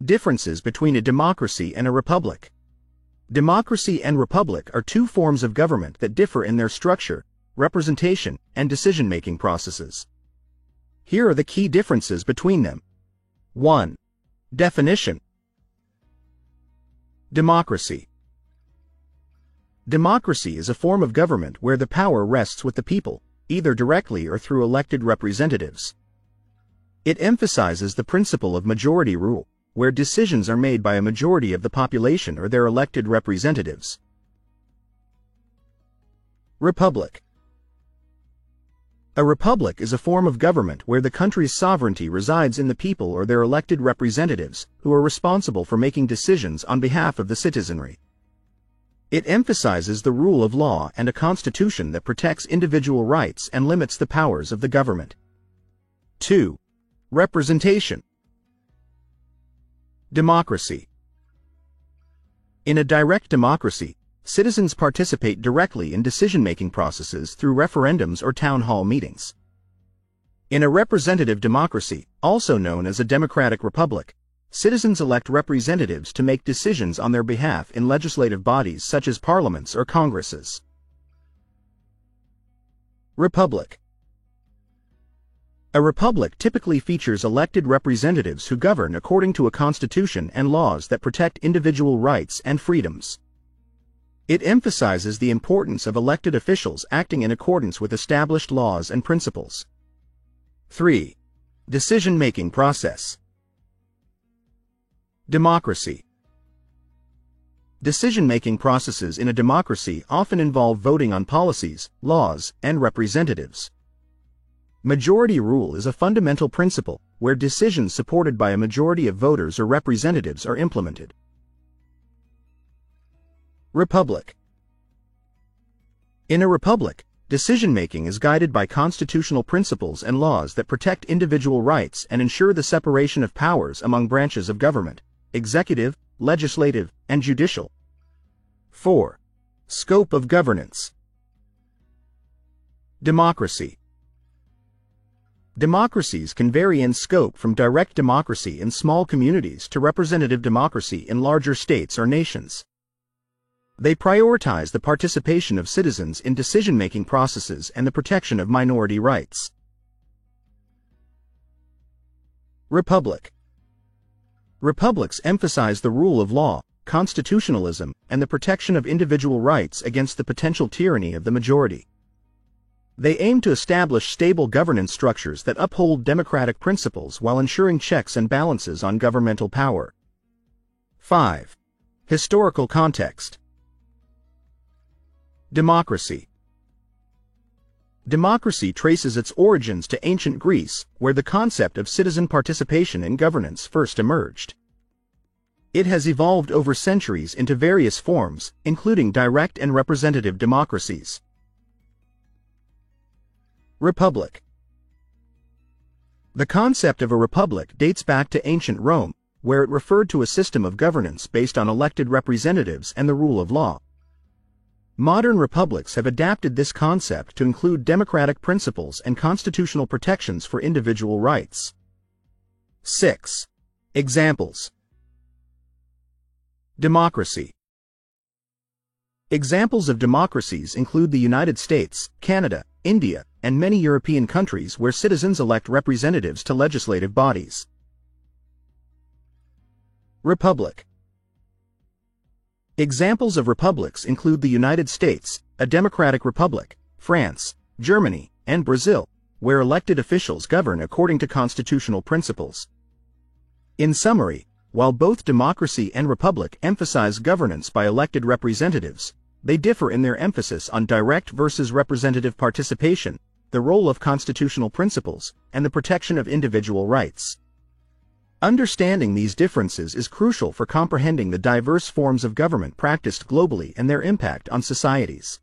Differences between a democracy and a republic. Democracy and republic are two forms of government that differ in their structure, representation, and decision-making processes. Here are the key differences between them. 1. Definition. Democracy. Democracy is a form of government where the power rests with the people, either directly or through elected representatives. It emphasizes the principle of majority rule, where decisions are made by a majority of the population or their elected representatives. Republic. A republic is a form of government where the country's sovereignty resides in the people or their elected representatives, who are responsible for making decisions on behalf of the citizenry. It emphasizes the rule of law and a constitution that protects individual rights and limits the powers of the government. 2. Representation. Democracy. In a direct democracy, citizens participate directly in decision-making processes through referendums or town hall meetings. In a representative democracy, also known as a democratic republic, citizens elect representatives to make decisions on their behalf in legislative bodies such as parliaments or congresses. Republic. A republic typically features elected representatives who govern according to a constitution and laws that protect individual rights and freedoms. It emphasizes the importance of elected officials acting in accordance with established laws and principles. 3. Decision-making process. Democracy. Decision-making processes in a democracy often involve voting on policies, laws, and representatives. Majority rule is a fundamental principle where decisions supported by a majority of voters or representatives are implemented. Republic. In a republic, decision-making is guided by constitutional principles and laws that protect individual rights and ensure the separation of powers among branches of government: executive, legislative, and judicial. 4. Scope of governance. Democracy. Democracies can vary in scope from direct democracy in small communities to representative democracy in larger states or nations. They prioritize the participation of citizens in decision-making processes and the protection of minority rights. Republic. Republics emphasize the rule of law, constitutionalism, and the protection of individual rights against the potential tyranny of the majority. They aim to establish stable governance structures that uphold democratic principles while ensuring checks and balances on governmental power. 5. Historical context. Democracy. Democracy traces its origins to ancient Greece, where the concept of citizen participation in governance first emerged. It has evolved over centuries into various forms, including direct and representative democracies. Republic. The concept of a republic dates back to ancient Rome, where it referred to a system of governance based on elected representatives and the rule of law. Modern republics have adapted this concept to include democratic principles and constitutional protections for individual rights. 6. Examples. Democracy. Examples of democracies include the United States, Canada, India, and many European countries where citizens elect representatives to legislative bodies. Republic. Examples of republics include the United States, a democratic republic, France, Germany, and Brazil, where elected officials govern according to constitutional principles. In summary, while both democracy and republic emphasize governance by elected representatives, they differ in their emphasis on direct versus representative participation, the role of constitutional principles, and the protection of individual rights. Understanding these differences is crucial for comprehending the diverse forms of government practiced globally and their impact on societies.